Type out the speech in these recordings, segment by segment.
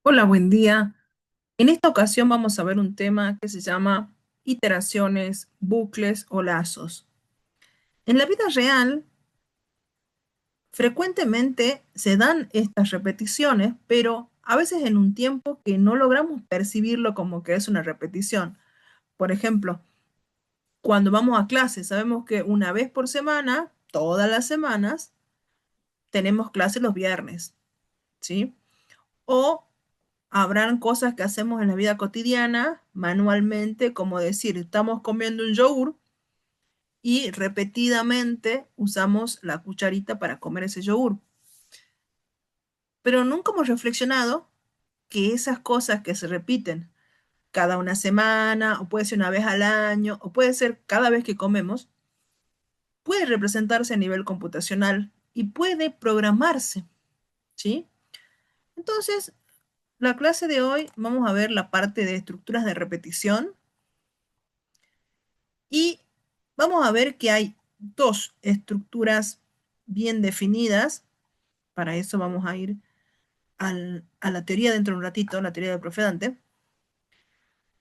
Hola, buen día. En esta ocasión vamos a ver un tema que se llama iteraciones, bucles o lazos. En la vida real, frecuentemente se dan estas repeticiones, pero a veces en un tiempo que no logramos percibirlo como que es una repetición. Por ejemplo, cuando vamos a clase, sabemos que una vez por semana, todas las semanas, tenemos clase los viernes, ¿sí? O habrán cosas que hacemos en la vida cotidiana manualmente, como decir, estamos comiendo un yogur y repetidamente usamos la cucharita para comer ese yogur. Pero nunca hemos reflexionado que esas cosas que se repiten cada una semana, o puede ser una vez al año, o puede ser cada vez que comemos, puede representarse a nivel computacional y puede programarse, ¿sí? Entonces, la clase de hoy vamos a ver la parte de estructuras de repetición. Y vamos a ver que hay dos estructuras bien definidas. Para eso vamos a ir a la teoría dentro de un ratito, la teoría del profe Dante.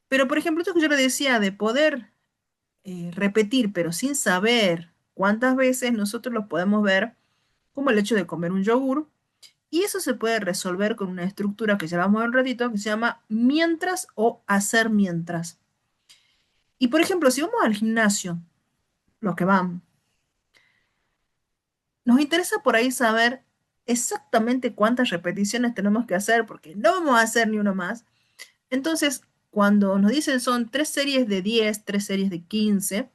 Pero, por ejemplo, esto que yo le decía de poder repetir, pero sin saber cuántas veces nosotros lo podemos ver, como el hecho de comer un yogur. Y eso se puede resolver con una estructura que ya vamos a ver un ratito, que se llama mientras o hacer mientras. Y, por ejemplo, si vamos al gimnasio, los que van, nos interesa por ahí saber exactamente cuántas repeticiones tenemos que hacer, porque no vamos a hacer ni uno más. Entonces, cuando nos dicen son 3 series de 10, 3 series de 15,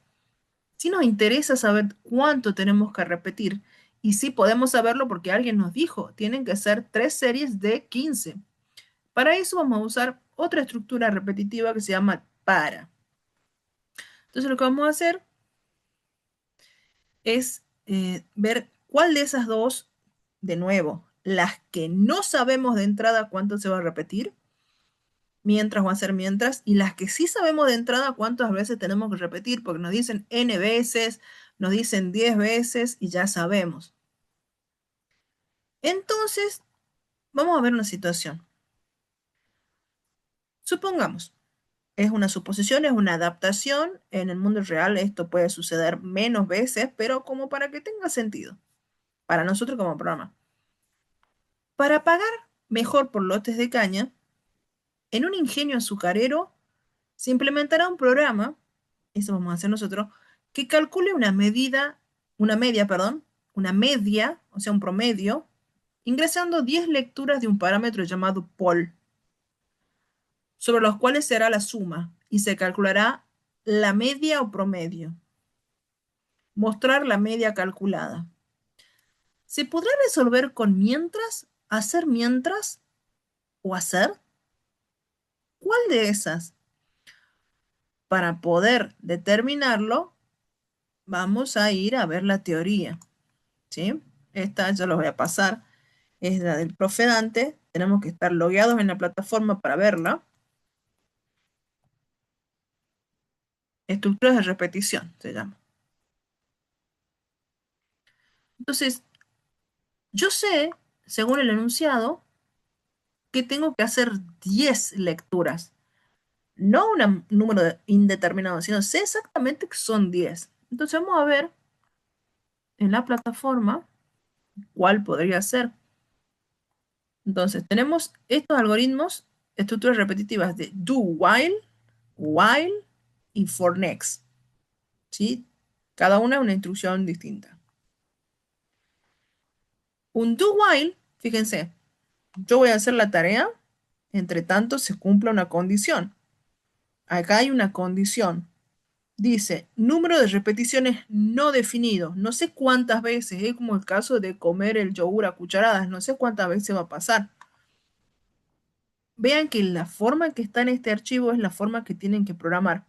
sí nos interesa saber cuánto tenemos que repetir. Y sí podemos saberlo porque alguien nos dijo, tienen que ser 3 series de 15. Para eso vamos a usar otra estructura repetitiva que se llama para. Entonces, lo que vamos a hacer es ver cuál de esas dos, de nuevo, las que no sabemos de entrada cuánto se va a repetir, mientras va a ser mientras, y las que sí sabemos de entrada cuántas veces tenemos que repetir, porque nos dicen n veces, nos dicen 10 veces y ya sabemos. Entonces, vamos a ver una situación. Supongamos, es una suposición, es una adaptación. En el mundo real esto puede suceder menos veces, pero como para que tenga sentido, para nosotros como programa. Para pagar mejor por lotes de caña, en un ingenio azucarero se implementará un programa, eso vamos a hacer nosotros, que calcule una media, perdón, una media, o sea, un promedio, ingresando 10 lecturas de un parámetro llamado POL, sobre los cuales se hará la suma y se calculará la media o promedio. Mostrar la media calculada. ¿Se podrá resolver con mientras, hacer mientras o hacer? ¿Cuál de esas? Para poder determinarlo, vamos a ir a ver la teoría, ¿sí? Esta yo los voy a pasar, es la del profe Dante. Tenemos que estar logueados en la plataforma para verla. Estructuras de repetición se llama. Entonces, yo sé, según el enunciado, que tengo que hacer 10 lecturas. No un número indeterminado, sino sé exactamente que son 10. Entonces vamos a ver en la plataforma cuál podría ser. Entonces, tenemos estos algoritmos, estructuras repetitivas de do while y for next, ¿sí? Cada una una instrucción distinta. Un do while, fíjense, yo voy a hacer la tarea, entre tanto se cumpla una condición. Acá hay una condición. Dice, número de repeticiones no definido. No sé cuántas veces, es como el caso de comer el yogur a cucharadas, no sé cuántas veces va a pasar. Vean que la forma que está en este archivo es la forma que tienen que programar.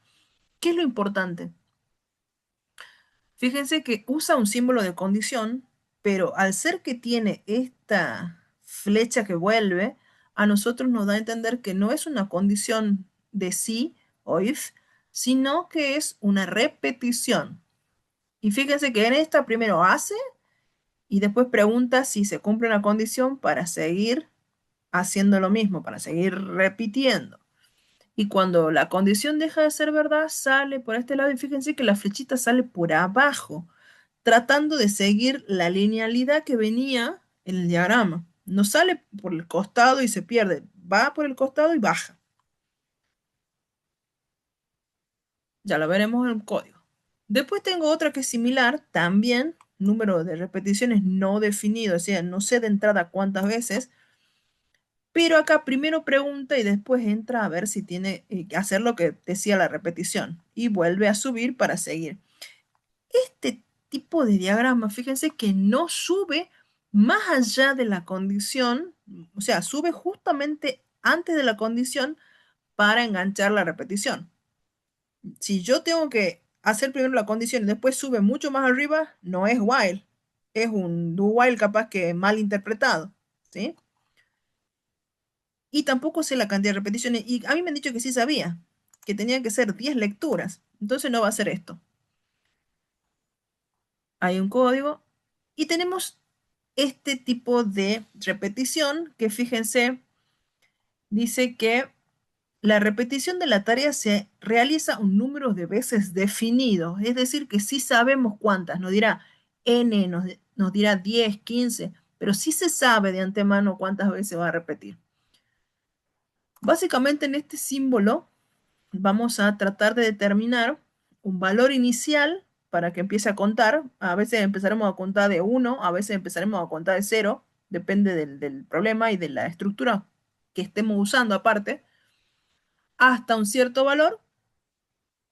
¿Qué es lo importante? Fíjense que usa un símbolo de condición, pero al ser que tiene esta flecha que vuelve, a nosotros nos da a entender que no es una condición de sí o if, sino que es una repetición. Y fíjense que en esta primero hace y después pregunta si se cumple una condición para seguir haciendo lo mismo para seguir repitiendo. Y cuando la condición deja de ser verdad, sale por este lado y fíjense que la flechita sale por abajo, tratando de seguir la linealidad que venía en el diagrama. No sale por el costado y se pierde, va por el costado y baja. Ya lo veremos en el código. Después tengo otra que es similar, también número de repeticiones no definido, o sea, no sé de entrada cuántas veces, pero acá primero pregunta y después entra a ver si tiene que hacer lo que decía la repetición y vuelve a subir para seguir. Este tipo de diagrama, fíjense que no sube más allá de la condición, o sea, sube justamente antes de la condición para enganchar la repetición. Si yo tengo que hacer primero la condición y después sube mucho más arriba, no es while, es un do while capaz que mal interpretado, ¿sí? Y tampoco sé la cantidad de repeticiones, y a mí me han dicho que sí sabía, que tenían que ser 10 lecturas, entonces no va a ser esto. Hay un código y tenemos este tipo de repetición que fíjense, dice que la repetición de la tarea se realiza un número de veces definido, es decir, que sí sabemos cuántas, nos dirá n, nos dirá 10, 15, pero sí se sabe de antemano cuántas veces va a repetir. Básicamente en este símbolo vamos a tratar de determinar un valor inicial para que empiece a contar. A veces empezaremos a contar de 1, a veces empezaremos a contar de 0, depende del problema y de la estructura que estemos usando aparte, hasta un cierto valor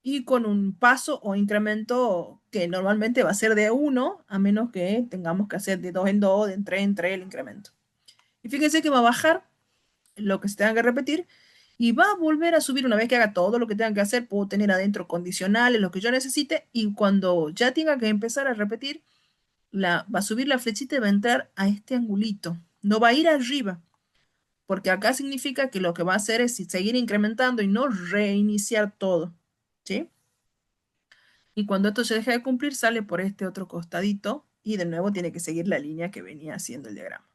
y con un paso o incremento que normalmente va a ser de 1, a menos que tengamos que hacer de 2 en 2, de 3 en 3 el incremento. Y fíjense que va a bajar lo que se tenga que repetir y va a volver a subir una vez que haga todo lo que tenga que hacer. Puedo tener adentro condicionales, lo que yo necesite, y cuando ya tenga que empezar a repetir, va a subir la flechita y va a entrar a este angulito. No va a ir arriba, porque acá significa que lo que va a hacer es seguir incrementando y no reiniciar todo, ¿sí? Y cuando esto se deja de cumplir, sale por este otro costadito y de nuevo tiene que seguir la línea que venía haciendo el diagrama.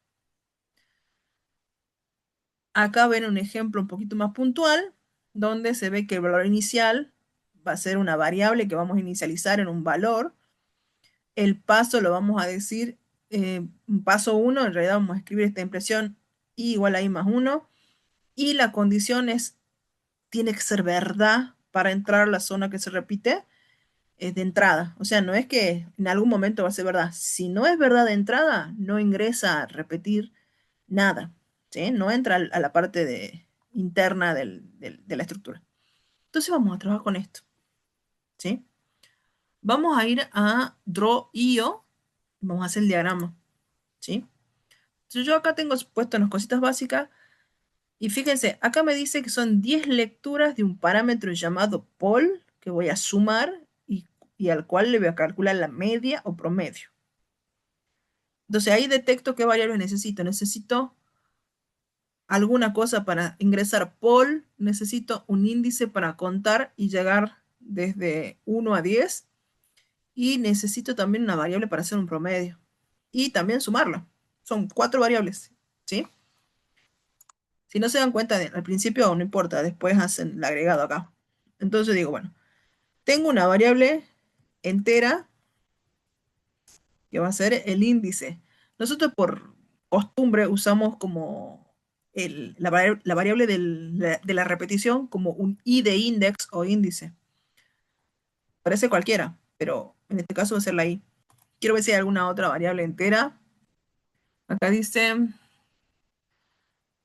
Acá ven un ejemplo un poquito más puntual, donde se ve que el valor inicial va a ser una variable que vamos a inicializar en un valor. El paso lo vamos a decir, paso 1, en realidad vamos a escribir esta impresión i igual a i más 1. Y la condición es, tiene que ser verdad para entrar a la zona que se repite de entrada. O sea, no es que en algún momento va a ser verdad. Si no es verdad de entrada, no ingresa a repetir nada, ¿sí? No entra a la parte interna de la estructura. Entonces vamos a trabajar con esto, ¿sí? Vamos a ir a Draw.io, vamos a hacer el diagrama, ¿sí? Entonces yo acá tengo puesto unas cositas básicas y fíjense, acá me dice que son 10 lecturas de un parámetro llamado poll que voy a sumar y al cual le voy a calcular la media o promedio. Entonces ahí detecto qué variables necesito. Necesito alguna cosa para ingresar poll, necesito un índice para contar y llegar desde 1 a 10 y necesito también una variable para hacer un promedio y también sumarla. Son 4 variables, ¿sí? Si no se dan cuenta al principio no importa, después hacen el agregado acá. Entonces digo, bueno, tengo una variable entera que va a ser el índice. Nosotros por costumbre usamos como la variable de la repetición como un i de index o índice. Parece cualquiera, pero en este caso va a ser la i. Quiero ver si hay alguna otra variable entera. Acá dice,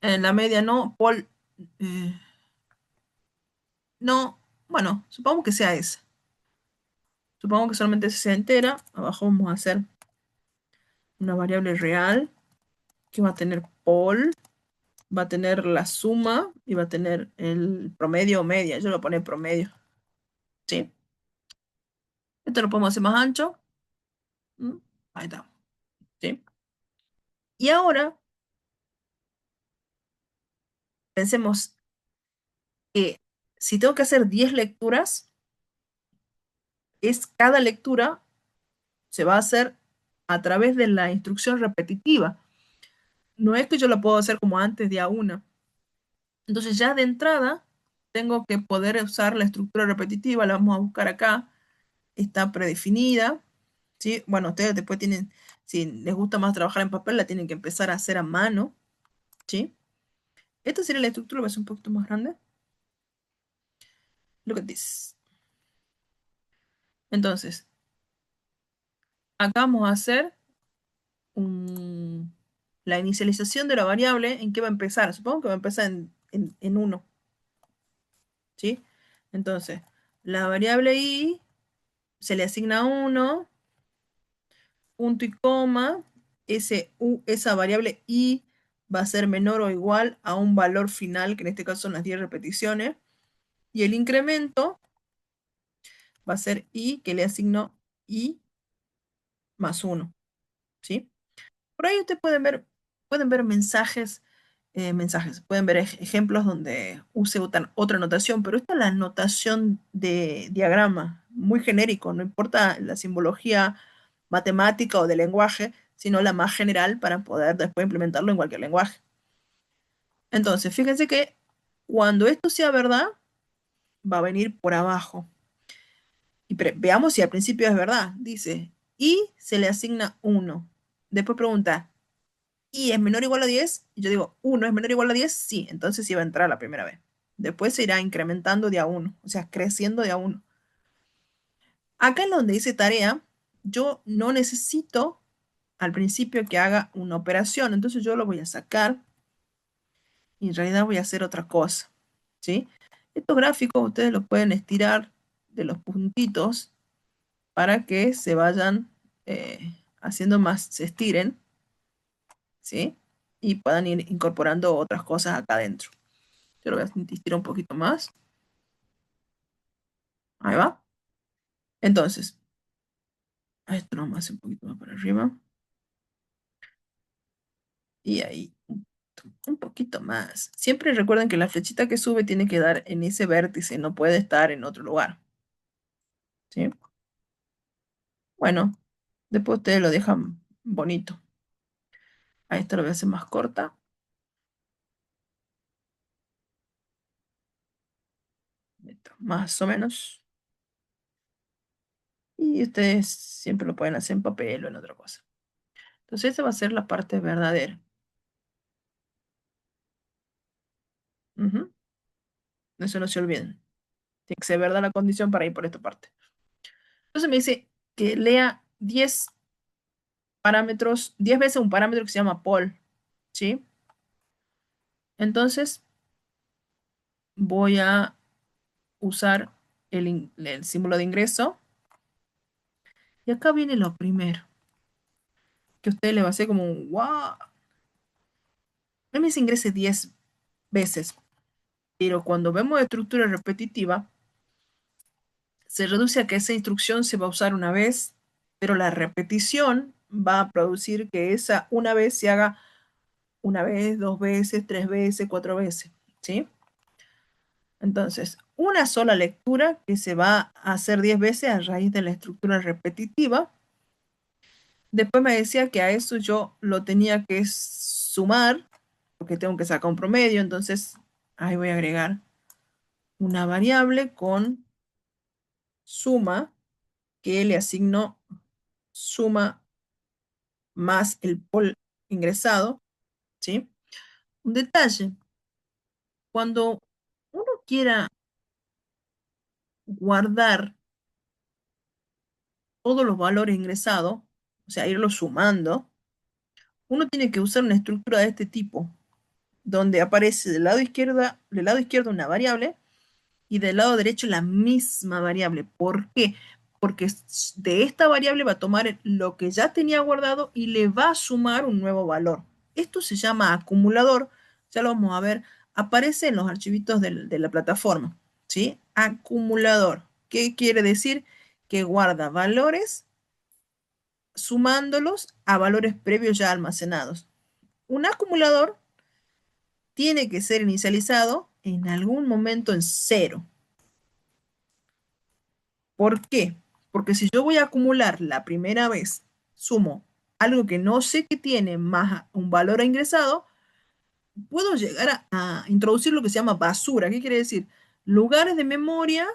en la media no, eh, no, bueno, supongo que sea esa. Supongo que solamente sea entera. Abajo vamos a hacer una variable real que va a tener pol, va a tener la suma y va a tener el promedio o media. Yo lo pone promedio, ¿sí? Esto lo podemos hacer más ancho. ¿Mm? Ahí está, ¿sí? Y ahora pensemos que si tengo que hacer 10 lecturas, es cada lectura se va a hacer a través de la instrucción repetitiva. No es que yo la puedo hacer como antes de a una. Entonces ya de entrada tengo que poder usar la estructura repetitiva, la vamos a buscar acá, está predefinida, ¿sí? Bueno, ustedes después tienen, si les gusta más trabajar en papel, la tienen que empezar a hacer a mano, ¿sí? Esta sería la estructura, va a ser un poquito más grande. Look at this. Entonces, acá vamos a hacer la inicialización de la variable. ¿En qué va a empezar? Supongo que va a empezar en 1, ¿sí? Entonces, la variable i se le asigna 1, punto y coma, esa variable i va a ser menor o igual a un valor final, que en este caso son las 10 repeticiones, y el incremento va a ser i, que le asigno i más 1, ¿sí? Por ahí ustedes pueden ver mensajes, pueden ver ejemplos donde use otra notación, pero esta es la notación de diagrama, muy genérico, no importa la simbología matemática o de lenguaje, sino la más general para poder después implementarlo en cualquier lenguaje. Entonces, fíjense que cuando esto sea verdad, va a venir por abajo. Y veamos si al principio es verdad. Dice, y se le asigna 1. Después pregunta, ¿y es menor o igual a 10? Y yo digo, 1 es menor o igual a 10, sí. Entonces sí va a entrar la primera vez. Después se irá incrementando de a 1, o sea, creciendo de a 1. Acá en donde dice tarea, yo no necesito al principio que haga una operación. Entonces yo lo voy a sacar y en realidad voy a hacer otra cosa, ¿sí? Estos gráficos ustedes los pueden estirar de los puntitos para que se vayan haciendo más, se estiren, ¿sí? Y puedan ir incorporando otras cosas acá adentro. Yo lo voy a estirar un poquito más. Ahí va. Entonces, esto lo vamos a hacer un poquito más para arriba. Y ahí, un poquito más. Siempre recuerden que la flechita que sube tiene que dar en ese vértice, no puede estar en otro lugar, ¿sí? Bueno, después ustedes lo dejan bonito. A esta lo voy a hacer más corta. Esto, más o menos. Y ustedes siempre lo pueden hacer en papel o en otra cosa. Entonces, esa va a ser la parte verdadera. Ujú. Eso no se olviden. Tiene que ser verdad la condición para ir por esta parte. Entonces me dice que lea 10 parámetros, 10 veces un parámetro que se llama Paul, ¿sí? Entonces voy a usar el símbolo de ingreso. Y acá viene lo primero, que a usted le va a hacer como un wow. A mí se ingrese 10 veces, pero cuando vemos estructura repetitiva, se reduce a que esa instrucción se va a usar una vez, pero la repetición va a producir que esa una vez se haga una vez, dos veces, tres veces, cuatro veces, ¿sí? Entonces, una sola lectura que se va a hacer 10 veces a raíz de la estructura repetitiva. Después me decía que a eso yo lo tenía que sumar, porque tengo que sacar un promedio, entonces ahí voy a agregar una variable con suma, que le asigno suma más el pol ingresado, ¿sí? Un detalle, cuando uno quiera guardar todos los valores ingresados, o sea, irlos sumando, uno tiene que usar una estructura de este tipo, donde aparece del lado izquierdo una variable y del lado derecho la misma variable. ¿Por qué? Porque de esta variable va a tomar lo que ya tenía guardado y le va a sumar un nuevo valor. Esto se llama acumulador, ya lo vamos a ver, aparece en los archivitos de la plataforma, ¿sí? Acumulador. ¿Qué quiere decir? Que guarda valores sumándolos a valores previos ya almacenados. Un acumulador tiene que ser inicializado en algún momento en cero. ¿Por qué? Porque si yo voy a acumular la primera vez, sumo algo que no sé que tiene más un valor a ingresado, puedo llegar a introducir lo que se llama basura. ¿Qué quiere decir? Lugares de memoria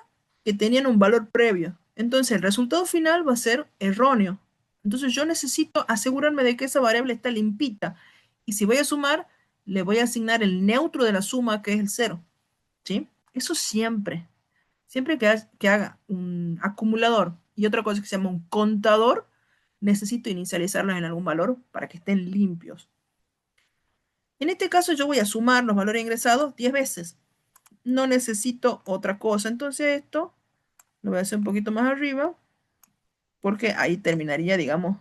que tenían un valor previo. Entonces el resultado final va a ser erróneo. Entonces yo necesito asegurarme de que esa variable está limpita. Y si voy a sumar, le voy a asignar el neutro de la suma, que es el cero. ¿Sí? Eso siempre. Siempre que haga un acumulador y otra cosa que se llama un contador, necesito inicializarlos en algún valor para que estén limpios. En este caso yo voy a sumar los valores ingresados 10 veces. No necesito otra cosa. Entonces esto lo voy a hacer un poquito más arriba porque ahí terminaría, digamos,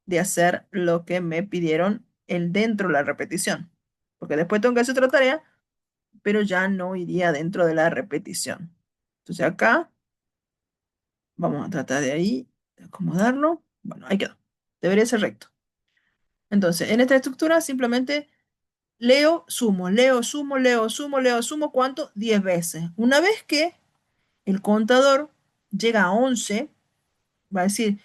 de hacer lo que me pidieron el dentro de la repetición. Porque después tengo que hacer otra tarea, pero ya no iría dentro de la repetición. Entonces acá vamos a tratar de ahí de acomodarlo. Bueno, ahí quedó. Debería ser recto. Entonces, en esta estructura simplemente leo, sumo, leo, sumo, leo, sumo, leo, sumo, ¿cuánto? 10 veces. Una vez que el contador llega a 11, va a decir,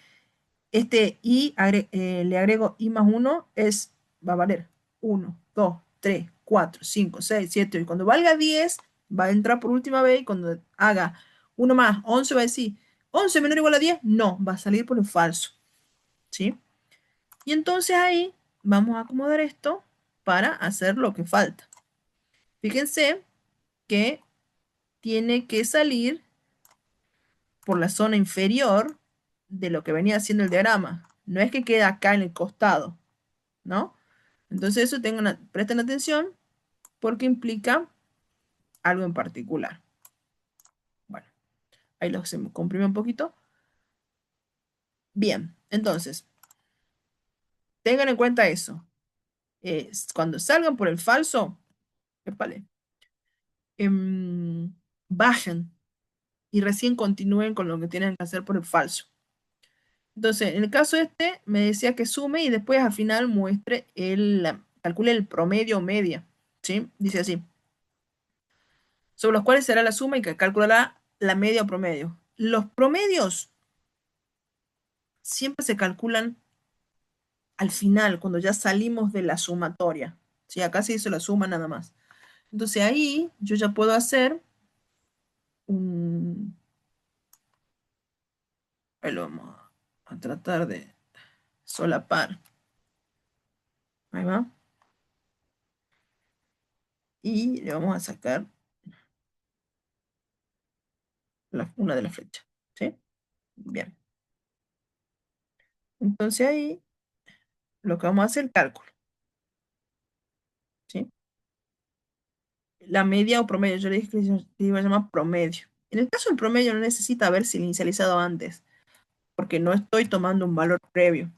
este le agrego i más uno, va a valer uno, 2, 3, 4, 5, 6, 7. Y cuando valga 10, va a entrar por última vez. Y cuando haga uno más 11, va a decir, 11 menor o igual a 10, no, va a salir por el falso. ¿Sí? Y entonces ahí vamos a acomodar esto para hacer lo que falta. Fíjense que tiene que salir por la zona inferior de lo que venía haciendo el diagrama. No es que quede acá en el costado, ¿no? Entonces eso presten atención porque implica algo en particular. Bueno, ahí lo se me comprime un poquito. Bien, entonces, tengan en cuenta eso. Cuando salgan por el falso, épale, bajen y recién continúen con lo que tienen que hacer por el falso. Entonces, en el caso este, me decía que sume y después al final muestre calcule el promedio o media, ¿sí? Dice así, sobre los cuales será la suma y que calculará la media o promedio. Los promedios siempre se calculan al final, cuando ya salimos de la sumatoria, ¿sí? Acá se hizo la suma nada más. Entonces ahí yo ya puedo hacer un... Ahí lo vamos a tratar de solapar. Ahí va. Y le vamos a sacar una de las flechas, ¿sí? Bien. Entonces ahí lo que vamos a hacer es el cálculo, ¿sí? La media o promedio, yo le dije que se iba a llamar promedio. En el caso del promedio no necesita haberse inicializado antes, porque no estoy tomando un valor previo,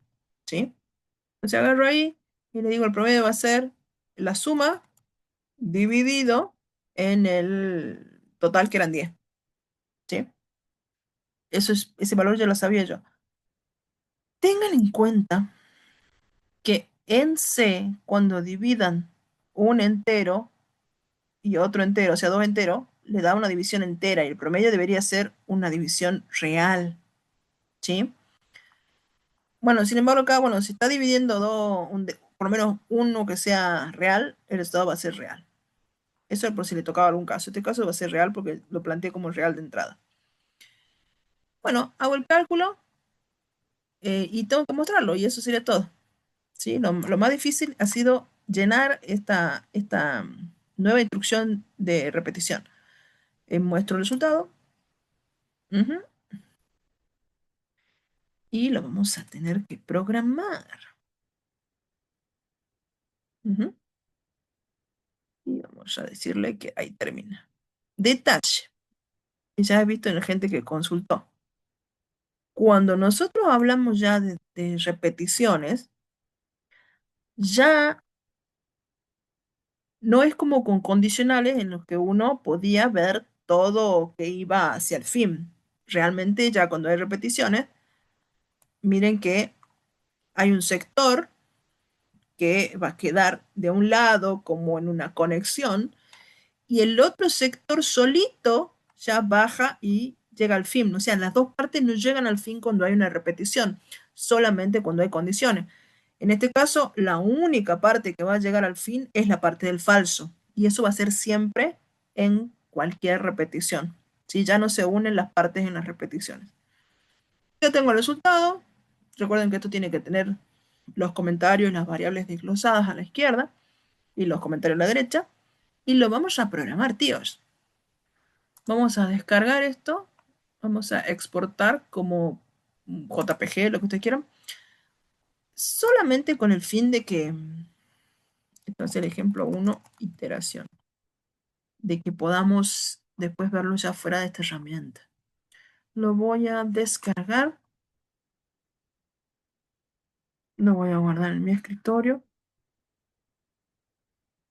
¿sí? Entonces agarro ahí y le digo el promedio va a ser la suma dividido en el total que eran 10, ¿sí? Ese valor ya lo sabía yo. Tengan en cuenta que en C, cuando dividan un entero y otro entero, o sea, dos enteros, le da una división entera y el promedio debería ser una división real, ¿sí? Bueno, sin embargo, acá, bueno, si está dividiendo por lo menos uno que sea real, el resultado va a ser real. Eso es por si le tocaba algún caso. Este caso va a ser real porque lo planteé como real de entrada. Bueno, hago el cálculo y tengo que mostrarlo y eso sería todo. ¿Sí? Lo más difícil ha sido llenar esta nueva instrucción de repetición. Muestro el resultado. Ujú. Y lo vamos a tener que programar. Ujú. Y vamos a decirle que ahí termina. Detalle. Y ya he visto en la gente que consultó. Cuando nosotros hablamos ya de repeticiones, ya no es como con condicionales en los que uno podía ver todo que iba hacia el fin. Realmente ya cuando hay repeticiones, miren que hay un sector que va a quedar de un lado como en una conexión y el otro sector solito ya baja y llega al fin. O sea, las dos partes no llegan al fin cuando hay una repetición. solamente cuando hay condiciones. En este caso, la única parte que va a llegar al fin es la parte del falso. Y eso va a ser siempre en cualquier repetición. ¿Sí? Ya no se unen las partes en las repeticiones. Ya tengo el resultado. Recuerden que esto tiene que tener los comentarios, las variables desglosadas a la izquierda y los comentarios a la derecha. Y lo vamos a programar, tíos. Vamos a descargar esto. Vamos a exportar como JPG, lo que ustedes quieran. Solamente con el fin de que, este va a ser el ejemplo 1, iteración, de que podamos después verlo ya fuera de esta herramienta. Lo voy a descargar. Lo voy a guardar en mi escritorio.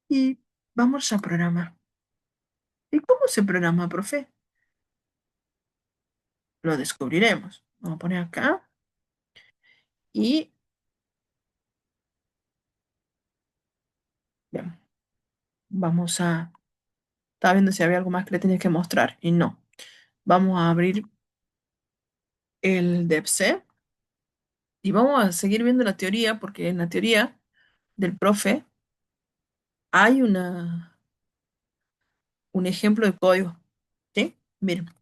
Y vamos a programar. ¿Y cómo se programa, profe? Lo descubriremos. Vamos a poner acá y bien, vamos a... Estaba viendo si había algo más que le tenía que mostrar y no. Vamos a abrir el DEPC y vamos a seguir viendo la teoría porque en la teoría del profe hay un ejemplo de código. ¿Sí? Miren,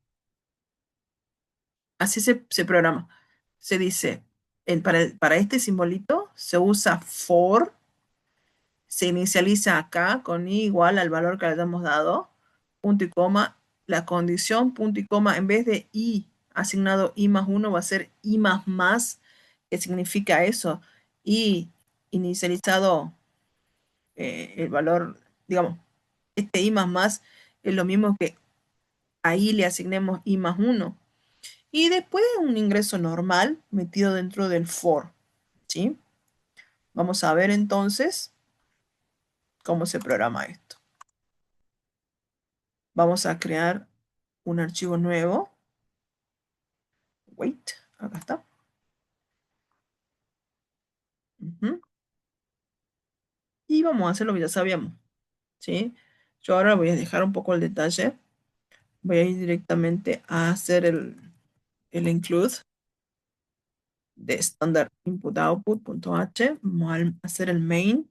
así se programa. Se dice, para este simbolito se usa for, se inicializa acá con i igual al valor que le hemos dado, punto y coma, la condición, punto y coma, en vez de i asignado i más uno va a ser i más, que significa eso, i inicializado el valor, digamos, este i más es lo mismo que ahí le asignemos i más uno. Y después un ingreso normal metido dentro del for, ¿sí? Vamos a ver entonces cómo se programa esto. Vamos a crear un archivo nuevo. Wait, acá está. Ujú. Y vamos a hacer lo que ya sabíamos, ¿sí? Yo ahora voy a dejar un poco el detalle. Voy a ir directamente a hacer el include de standard input output.h. Vamos a hacer el main.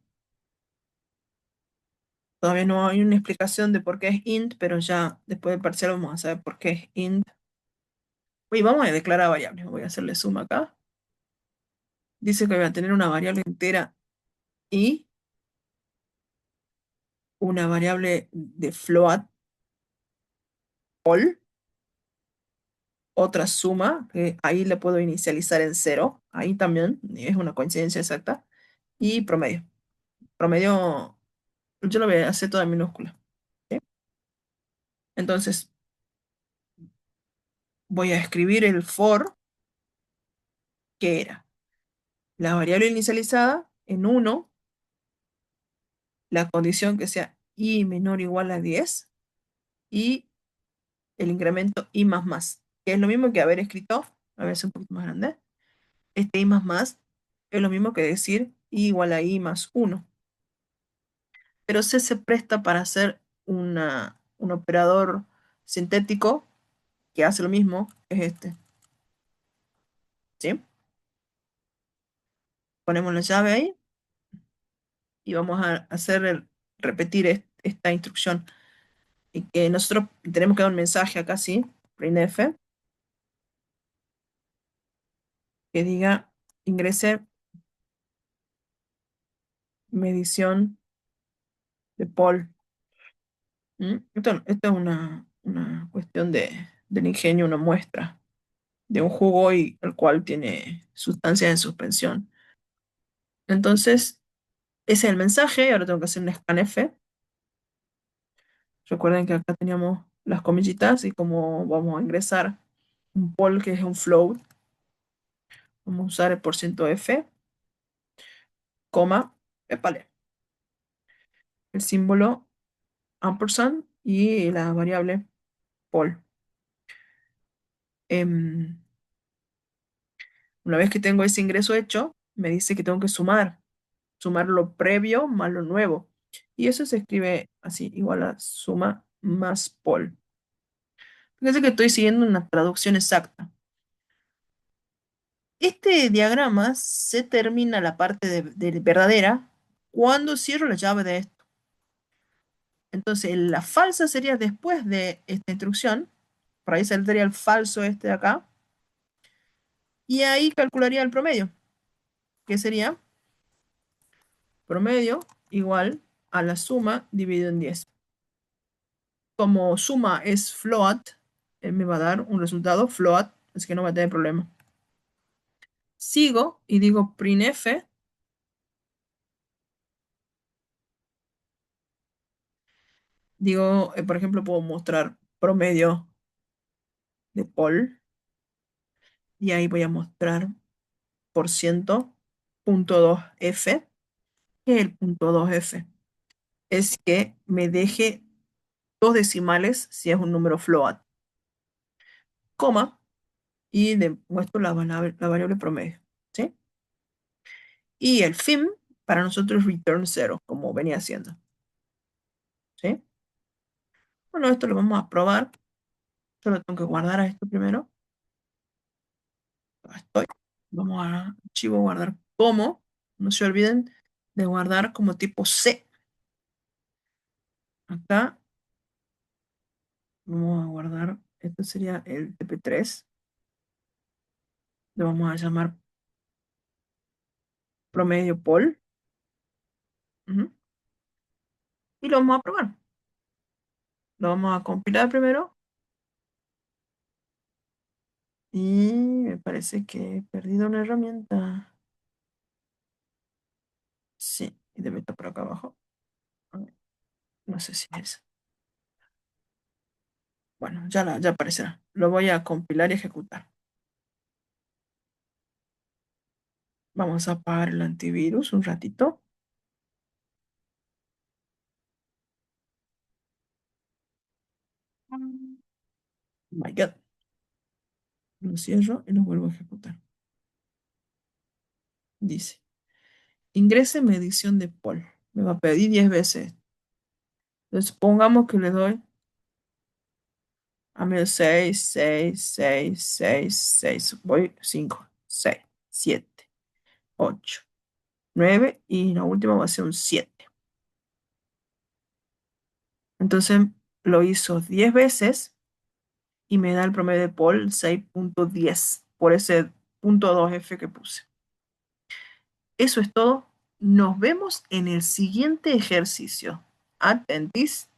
Todavía no hay una explicación de por qué es int, pero ya después del parcial vamos a saber por qué es int. Y vamos a declarar variables. Voy a hacerle suma acá. Dice que voy a tener una variable entera y una variable de float all, otra suma, que ahí le puedo inicializar en cero. Ahí también es una coincidencia exacta. Y promedio. Promedio, yo lo voy a hacer toda en minúscula. ¿Sí? Entonces, voy a escribir el for, que era la variable inicializada en uno, la condición que sea i menor o igual a 10 y el incremento i más, que es lo mismo que haber escrito, a ver, es un poquito más grande, este i más es lo mismo que decir i igual a i más uno, pero C se presta para hacer un operador sintético que hace lo mismo, es este, ¿sí? Ponemos la llave ahí y vamos a repetir esta instrucción. Y que nosotros tenemos que dar un mensaje acá, ¿sí? Printf, que diga ingrese medición de Paul. ¿Mm? Esto es una cuestión del ingenio, una muestra de un jugo y el cual tiene sustancias en suspensión. Entonces, ese es el mensaje. Ahora tengo que hacer un scanf. Recuerden que acá teníamos las comillitas y como vamos a ingresar un Paul que es un float, vamos a usar el %f, coma, épale, el símbolo ampersand y la variable Paul. Em, una vez que tengo ese ingreso hecho, me dice que tengo que sumar lo previo más lo nuevo. Y eso se escribe así, igual a suma más Paul. Fíjense que estoy siguiendo una traducción exacta. Este diagrama se termina la parte de verdadera cuando cierro la llave de esto. Entonces, la falsa sería después de esta instrucción. Por ahí saldría el falso este de acá. Y ahí calcularía el promedio, que sería promedio igual a la suma dividido en 10. Como suma es float, él me va a dar un resultado float, así que no va a tener problema. Sigo y digo printf, digo, por ejemplo, puedo mostrar promedio de Paul y ahí voy a mostrar por ciento, punto 2f. ¿Qué es el punto 2f? Es que me deje dos decimales si es un número float, coma, y le muestro la variable promedio, ¿sí? Y el fin para nosotros es return 0, como venía haciendo, ¿sí? Bueno, esto lo vamos a probar. Solo tengo que guardar a esto primero. Acá estoy. Vamos a archivo guardar como. No se olviden de guardar como tipo C. Acá vamos a guardar. Esto sería el TP3. Lo vamos a llamar promedio Pol. Ujú. Y lo vamos a probar. Lo vamos a compilar primero. Y me parece que he perdido una herramienta. Sí, y debe estar por acá abajo. A ver, no sé si es. Bueno, ya aparecerá. Lo voy a compilar y ejecutar. Vamos a apagar el antivirus un ratito. My God. Lo cierro y lo vuelvo a ejecutar. Dice, ingrese medición de Paul. Me va a pedir 10 veces. Entonces, pongamos que le doy a mí 6, 6, 6, 6, 6. Voy 5, 6, 7, 8, 9 y la última va a ser un 7. Entonces, lo hizo 10 veces y me da el promedio de Paul 6.10 por ese punto 2F que puse. Eso es todo. Nos vemos en el siguiente ejercicio. Atentis.